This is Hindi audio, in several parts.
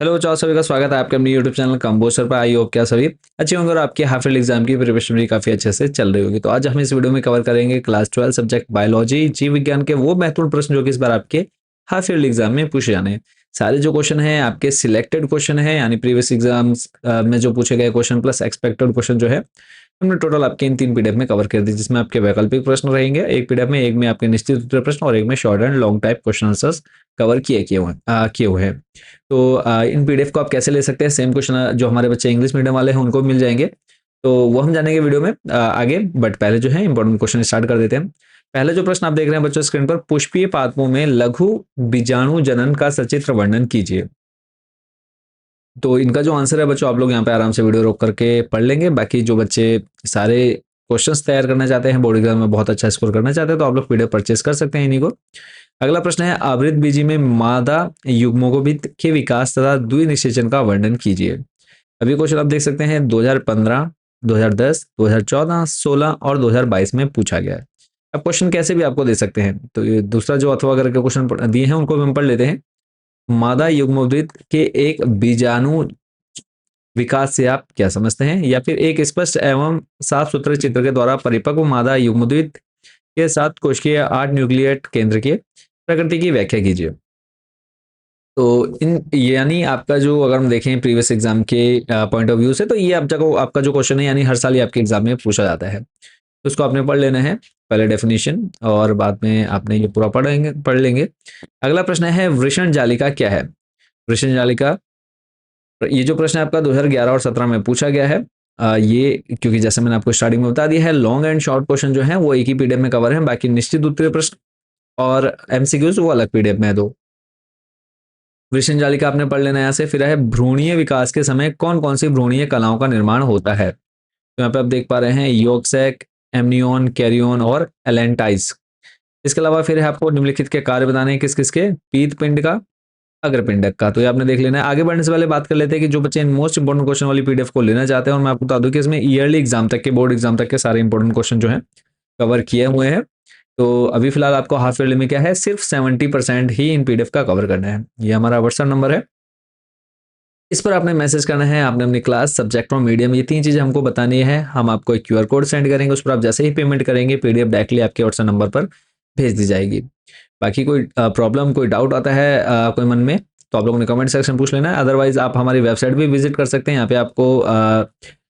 हेलो बच्चों, सभी का स्वागत है आपके अपने यूट्यूब चैनल कंपोस्टर पर। आई होप क्या सभी अच्छे होंगे और आपकी हाफ ईयरली एग्जाम की प्रिपरेशन भी काफी अच्छे से चल रही होगी। तो आज हम इस वीडियो में कवर करेंगे क्लास 12 सब्जेक्ट बायोलॉजी जीव विज्ञान के वो महत्वपूर्ण प्रश्न जो कि इस बार आपके हाफ ईयरली एग्जाम में पूछे जाने हैं। सारे जो क्वेश्चन हैं आपके सिलेक्टेड क्वेश्चन है, यानी प्रीवियस एग्जाम्स में जो पूछे गए क्वेश्चन प्लस एक्सपेक्टेड क्वेश्चन जो है हमने टोटल आपके इन 3 पीडीएफ में कवर कर दी, जिसमें आपके वैकल्पिक प्रश्न रहेंगे एक पीडीएफ में, एक में आपके निश्चित उत्तर प्रश्न और एक में short and long type question answers cover किए हुए हैं। तो इन पीडीएफ को आप कैसे ले सकते हैं, सेम क्वेश्चन जो हमारे बच्चे इंग्लिश मीडियम वाले हैं उनको भी मिल जाएंगे, तो वो हम जानेंगे वीडियो में आगे। बट पहले जो है इंपॉर्टेंट क्वेश्चन स्टार्ट कर देते हैं। पहले जो प्रश्न आप देख रहे हैं बच्चों स्क्रीन पर, पुष्पीय पादपों में लघु बीजाणु जनन का सचित्र वर्णन कीजिए। तो इनका जो आंसर है बच्चों, आप लोग यहाँ पे आराम से वीडियो रोक करके पढ़ लेंगे। बाकी जो बच्चे सारे क्वेश्चंस तैयार करना चाहते हैं, बोर्ड एग्जाम में बहुत अच्छा स्कोर करना चाहते हैं, तो आप लोग पीडीएफ परचेस कर सकते हैं इन्हीं को। अगला प्रश्न है, आवृत बीजी में मादा युग्मों के विकास तथा द्विनिषेचन का वर्णन कीजिए। अभी क्वेश्चन आप देख सकते हैं 2015, 2010, 2014, 16 और 2022 में पूछा गया है। अब क्वेश्चन कैसे भी आपको दे सकते हैं, तो ये दूसरा जो अथवा करके क्वेश्चन दिए हैं उनको भी हम पढ़ लेते हैं। मादा युग्मोद्भिद के एक बीजाणु विकास से आप क्या समझते हैं, या फिर एक स्पष्ट एवं साफ सुथरे चित्र के द्वारा परिपक्व मादा युग्मोद्भिद के साथ कोशिकीय 8 न्यूक्लिएट केंद्र के प्रकृति की व्याख्या कीजिए। तो इन यानी आपका जो अगर हम देखें प्रीवियस एग्जाम के पॉइंट ऑफ व्यू से, तो ये आपका जो क्वेश्चन है यानी हर साल ही आपके एग्जाम में पूछा जाता है, तो उसको आपने पढ़ लेना है, पहले डेफिनेशन और बाद में आपने ये पूरा पढ़ लेंगे। अगला प्रश्न है, वृषण जालिका क्या है। वृषण जालिका, ये जो प्रश्न है आपका 2011 और 17 में पूछा गया है। ये क्योंकि जैसे मैंने आपको स्टार्टिंग में बता दिया है, लॉन्ग एंड शॉर्ट क्वेश्चन जो है वो एक ही पीडीएफ में कवर है, बाकी निश्चित उत्तरीय प्रश्न और एमसीक्यूज वो अलग पीडीएफ में है दो। वृषण जालिका आपने पढ़ लेना है। यहाँ से फिर है, भ्रूणीय विकास के समय कौन कौन सी भ्रूणीय कलाओं का निर्माण होता है। तो यहाँ पे आप देख पा रहे हैं योग सैक, एमनियोन, कैरियोन और एलेंटाइज। इसके अलावा फिर है आपको निम्नलिखित के कार्य बताने हैं, किस किसके, पीत पिंड का, अग्रपिंडक का। तो ये आपने देख लेना है। आगे बढ़ने से पहले बात कर लेते हैं कि जो बच्चे इन मोस्ट इंपोर्टेंट क्वेश्चन वाली पीडीएफ को लेना चाहते हैं, और मैं आपको बता दूं कि इसमें ईयरली एग्जाम तक के, बोर्ड एग्जाम तक के सारे इंपोर्टेंट क्वेश्चन जो है कवर किए हुए हैं। तो अभी फिलहाल आपको हाफ ईयरली में क्या है, सिर्फ 70% ही इन पीडीएफ का कवर करना है। ये हमारा व्हाट्सएप नंबर है, इस पर आपने मैसेज करना है, आपने अपनी क्लास, सब्जेक्ट और मीडियम, ये 3 चीजें हमको बतानी है। हम आपको एक क्यूआर कोड सेंड करेंगे, उस पर आप जैसे ही पेमेंट करेंगे पीडीएफ डायरेक्टली आपके व्हाट्सएप नंबर पर भेज दी जाएगी। बाकी कोई प्रॉब्लम, कोई डाउट आता है कोई मन में, तो आप लोगों ने कमेंट सेक्शन पूछ लेना है। अदरवाइज आप हमारी वेबसाइट भी विजिट कर सकते हैं, यहाँ पे आपको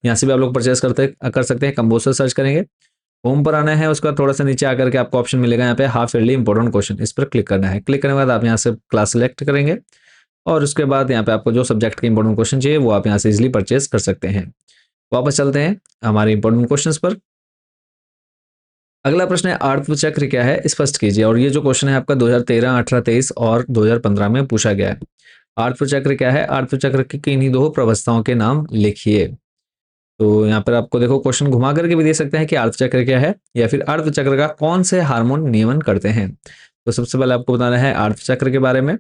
यहाँ से भी आप लोग परचेस कर सकते हैं। कंपोस्टर सर्च करेंगे, होम पर आना है, उसका थोड़ा सा नीचे आकर के आपको ऑप्शन मिलेगा यहाँ पे हाफ ईयरली इंपॉर्टेंट क्वेश्चन, इस पर क्लिक करना है। क्लिक करने के बाद आप यहाँ से क्लास सेलेक्ट करेंगे और उसके बाद यहाँ पे आपको जो सब्जेक्ट के इंपॉर्टेंट क्वेश्चन चाहिए वो आप यहाँ से इजिली परचेस कर सकते हैं। वापस चलते हैं हमारे इंपॉर्टेंट क्वेश्चंस पर। अगला प्रश्न है, आर्थ चक्र क्या है, स्पष्ट कीजिए। और ये जो क्वेश्चन है आपका 2013, 18, 23 और 2015 में पूछा गया है। आर्थ चक्र क्या है, आर्थ चक्र की किन्हीं दो प्रवस्थाओं के नाम लिखिए। तो यहाँ पर आपको देखो क्वेश्चन घुमा करके भी दे सकते हैं कि अर्थ चक्र क्या है, या फिर अर्थ चक्र का कौन से हार्मोन नियमन करते हैं। तो सबसे पहले आपको बताना है अर्थ चक्र के बारे में,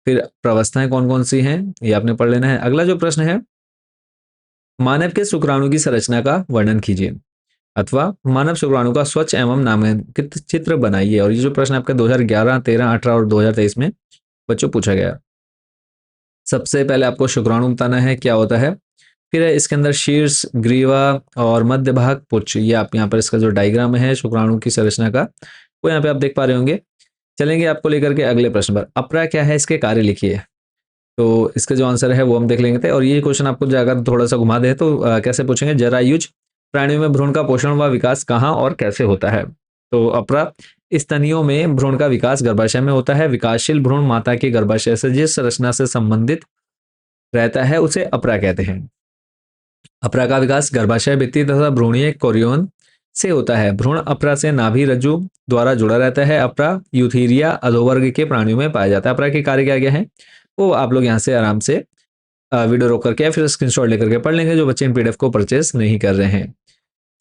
फिर प्रवस्थाएं कौन कौन सी हैं ये आपने पढ़ लेना है। अगला जो प्रश्न है, मानव के शुक्राणु की संरचना का वर्णन कीजिए, अथवा मानव शुक्राणु का स्वच्छ एवं नामांकित चित्र बनाइए। और ये जो प्रश्न आपका 2011, 13, 18 और 2023 में बच्चों पूछा गया। सबसे पहले आपको शुक्राणु बताना है क्या होता है, फिर है इसके अंदर शीर्ष, ग्रीवा और मध्य भाग, पुच्छ। ये आप यहाँ पर इसका जो डायग्राम है शुक्राणु की संरचना का, वो यहाँ पे आप देख पा रहे होंगे। चलेंगे आपको लेकर के अगले प्रश्न पर, अपरा क्या है, इसके कार्य लिखिए। तो इसका जो आंसर है वो हम देख लेंगे। और ये क्वेश्चन आपको अगर थोड़ा सा घुमा दे तो कैसे पूछेंगे, जरायुज प्राणियों में भ्रूण का पोषण व विकास कहाँ और कैसे होता है। तो अपरा, स्तनियों में भ्रूण का विकास गर्भाशय में होता है। विकासशील भ्रूण माता के गर्भाशय से जिस संरचना से संबंधित रहता है उसे अपरा कहते हैं। अपरा का विकास गर्भाशय भित्ति तथा भ्रूणीय कोरियन से होता है। भ्रूण अपरा से नाभि रज्जु द्वारा जुड़ा रहता है। अपरा यूथीरिया अधोवर्ग के प्राणियों में पाया जाता है। अपरा के कार्य क्या क्या है वो आप लोग यहाँ से आराम से वीडियो रोक करके या फिर स्क्रीनशॉट लेकर के पढ़ लेंगे, जो बच्चे इन पीडीएफ को परचेस नहीं कर रहे हैं।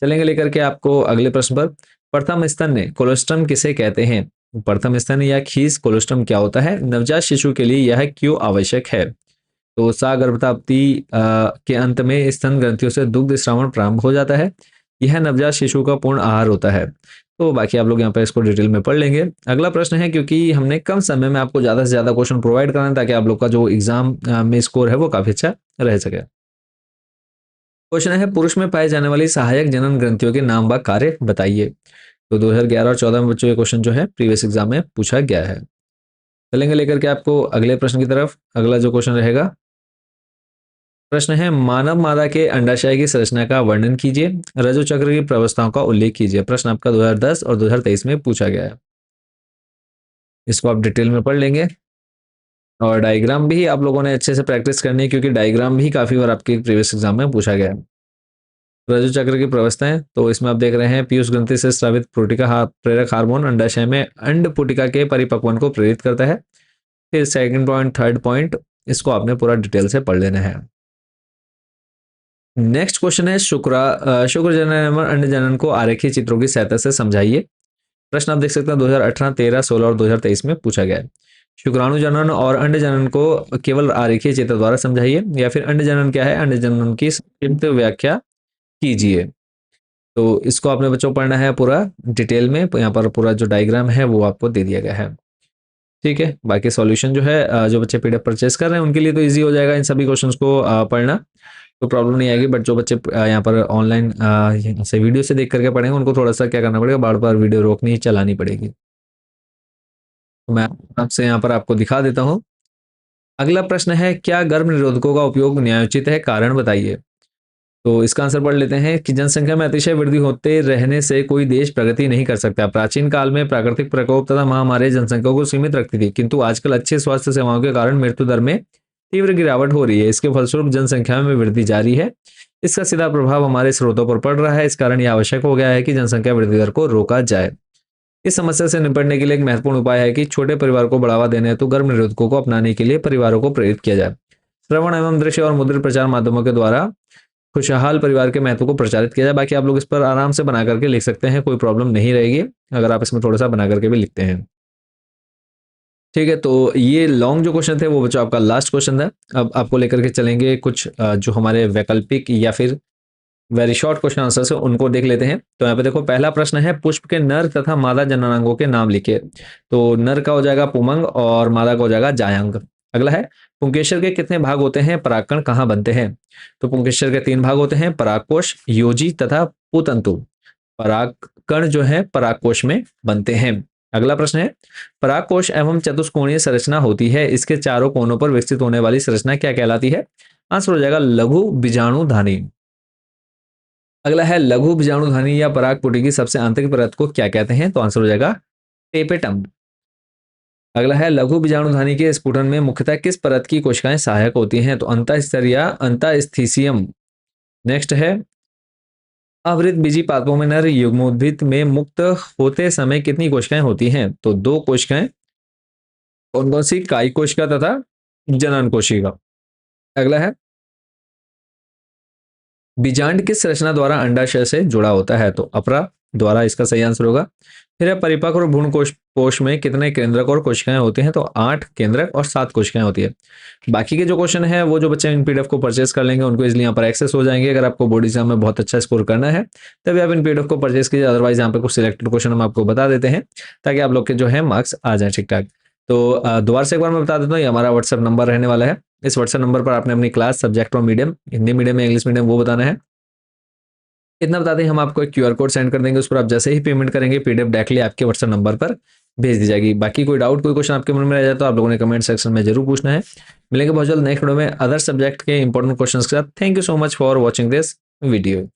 चलेंगे लेकर के आपको अगले प्रश्न पर, प्रथम स्तन कोलोस्ट्रम किसे कहते हैं। प्रथम स्तन या खीस कोलोस्ट्रम क्या होता है, नवजात शिशु के लिए यह क्यों आवश्यक है। तो सागर्भताप्ति के अंत में स्तन ग्रंथियों से दुग्ध श्रावण प्रारंभ हो जाता है। यह नवजात शिशु का पूर्ण आहार होता है। तो बाकी आप लोग यहाँ पे इसको डिटेल में पढ़ लेंगे। अगला प्रश्न है, क्योंकि हमने कम समय में आपको ज़्यादा से ज़्यादा क्वेश्चन प्रोवाइड करना है ताकि आप लोग का जो एग्जाम में स्कोर है वो काफ़ी अच्छा रह सके। क्वेश्चन है, पुरुष में पाई जाने वाली सहायक जनन ग्रंथियों के नाम व कार्य बताइए। तो 2011 और 14 में बच्चों ये क्वेश्चन जो है प्रीवियस एग्जाम में पूछा गया है। चलेंगे लेकर के आपको अगले प्रश्न की तरफ। अगला जो क्वेश्चन रहेगा, प्रश्न है, मानव मादा के अंडाशय की संरचना का वर्णन कीजिए, रज्जु चक्र की प्रवस्थाओं का उल्लेख कीजिए। प्रश्न आपका 2010 और 2023 में पूछा गया है। इसको आप डिटेल में पढ़ लेंगे और डायग्राम भी आप लोगों ने अच्छे से प्रैक्टिस करनी है, क्योंकि डायग्राम भी काफी बार आपके प्रीवियस एग्जाम में पूछा गया है। रज्जु चक्र की प्रवस्थाएं, तो इसमें आप देख रहे हैं पीयूष ग्रंथि से स्रावित प्रेरक हार्मोन अंडाशय में अंड पुटिका के परिपक्वन को प्रेरित करता है। फिर सेकंड पॉइंट, थर्ड पॉइंट, इसको आपने पूरा डिटेल से पढ़ लेना है। नेक्स्ट क्वेश्चन है, शुक्र जनन एवं अंड जनन को आरेखीय चित्रों की सहायता से समझाइए। प्रश्न आप देख सकते हैं 2018, 13, 16 और 2023 में पूछा गया है। शुक्राणु जनन और अंड जनन को केवल आरेखीय चित्र द्वारा समझाइए, या फिर अंड जनन क्या है, अंड जनन की संक्षिप्त व्याख्या कीजिए। तो इसको आपने बच्चों पढ़ना है पूरा डिटेल में। यहाँ पर पूरा जो डायग्राम है वो आपको दे दिया गया है। ठीक है, बाकी सॉल्यूशन जो है जो बच्चे पीडीएफ परचेस कर रहे हैं उनके लिए तो इजी हो जाएगा इन सभी क्वेश्चंस को पढ़ना, तो प्रॉब्लम नहीं आएगी। बट जो बच्चे यहाँ पर ऑनलाइन से वीडियो से देख करके पढ़ेंगे उनको थोड़ा सा क्या करना पड़ेगा, बार बार वीडियो रोकनी चलानी पड़ेगी। तो मैं आपसे यहाँ पर आपको दिखा देता हूँ। अगला प्रश्न है, क्या गर्भ निरोधकों का उपयोग न्यायोचित है, कारण बताइए। तो इसका आंसर पढ़ लेते हैं कि जनसंख्या में अतिशय वृद्धि होते रहने से कोई देश प्रगति नहीं कर सकता। प्राचीन काल में प्राकृतिक प्रकोप तथा महामारी जनसंख्या को सीमित रखती थी, किंतु आजकल अच्छी स्वास्थ्य सेवाओं के कारण मृत्यु दर में तीव्र गिरावट हो रही है। इसके फलस्वरूप जनसंख्या में वृद्धि जारी है। इसका सीधा प्रभाव हमारे स्रोतों पर पड़ रहा है। इस कारण यह आवश्यक हो गया है कि जनसंख्या वृद्धि दर को रोका जाए। इस समस्या से निपटने के लिए एक महत्वपूर्ण उपाय है कि छोटे परिवार को बढ़ावा देने हेतु गर्भ निरोधकों को अपनाने के लिए परिवारों को प्रेरित किया जाए। श्रवण एवं दृश्य और मुद्रित प्रचार माध्यमों के द्वारा खुशहाल परिवार के महत्व को प्रचारित किया जाए। बाकी आप लोग इस पर आराम से बना करके लिख सकते हैं, कोई प्रॉब्लम नहीं रहेगी अगर आप इसमें थोड़ा सा बना करके भी लिखते हैं। ठीक है, तो ये लॉन्ग जो क्वेश्चन थे वो बच्चों आपका लास्ट क्वेश्चन था। अब आपको लेकर के चलेंगे कुछ जो हमारे वैकल्पिक या फिर वेरी शॉर्ट क्वेश्चन आंसर है उनको देख लेते हैं। तो यहाँ पे देखो, पहला प्रश्न है, पुष्प के नर तथा मादा जननांगों के नाम लिखिए। तो नर का हो जाएगा पुमंग और मादा का हो जाएगा जायांग। अगला है, पुंकेसर के कितने भाग होते हैं, परागकण कहाँ बनते हैं। तो पुंकेसर के 3 भाग होते हैं, परागकोश, योजी तथा पुतंतु। परागकण जो है परागकोश में बनते हैं। अगला प्रश्न है, परागकोश एवं चतुष्कोणीय संरचना होती है, इसके चारों कोनों पर विकसित होने वाली संरचना क्या कहलाती है। आंसर हो जाएगा लघु बीजाणुधानी। अगला है, लघु बीजाणुधानी या परागपुटी की सबसे आंतरिक परत को क्या कहते हैं। तो आंसर हो जाएगा टेपेटम। अगला है, लघु बीजाणुधानी के स्फुटन में मुख्यतः किस परत की कोशिकाएं सहायक होती हैं। तो अंतःस्तर या अंतःस्थीसियम। नेक्स्ट है, आवृत बीजी पादपों में नर युग्मोद्भिद में मुक्त होते समय कितनी कोशिकाएं होती हैं। तो 2 कोशिकाएं। कौन कौन सी, कायिक कोशिका तथा जनन कोशिका। अगला है, बीजांड किस संरचना द्वारा अंडाशय से जुड़ा होता है। तो अपरा द्वारा इसका सही आंसर होगा। फिर है, परिपक्व और भ्रूण कोश में कितने केंद्रक और कोशिकाएं होते हैं। तो 8 केंद्रक और 7 कोशिकाएं होती है। बाकी के जो क्वेश्चन है वो जो बच्चे इन पीडीएफ को परचेस कर लेंगे उनको इसलिए यहाँ पर एक्सेस हो जाएंगे। अगर आपको बोर्ड एग्जाम में बहुत अच्छा स्कोर करना है तभी आप इन पीडीएफ को परचेस कीजिए, अदरवाइज यहाँ पे कुछ सिलेक्टेड क्वेश्चन हम आपको बता देते हैं ताकि आप लोग के जो है मार्क्स आ जाए ठीक ठाक। तो दोबारा से एक बार मैं बता देता हूँ, ये हमारा व्हाट्सएप नंबर रहने वाला है। इस व्हाट्सएप नंबर पर आपने अपनी क्लास, सब्जेक्ट और मीडियम, हिंदी मीडियम या इंग्लिश मीडियम, वो बताना है। इतना बता दें, हम आपको एक क्यूआर कोड सेंड कर देंगे, उस पर आप जैसे ही पेमेंट करेंगे पीडीएफ डायरेक्टली आपके व्हाट्सएप नंबर पर भेज दी जाएगी। बाकी कोई डाउट, कोई क्वेश्चन आपके मन में रह जाए तो आप लोगों ने कमेंट सेक्शन में जरूर पूछना है। मिलेंगे बहुत जल्द नेक्स्ट वीडियो में अदर सब्जेक्ट के इंपॉर्टेंट क्वेश्चंस के साथ। Thank you so much for watching this video.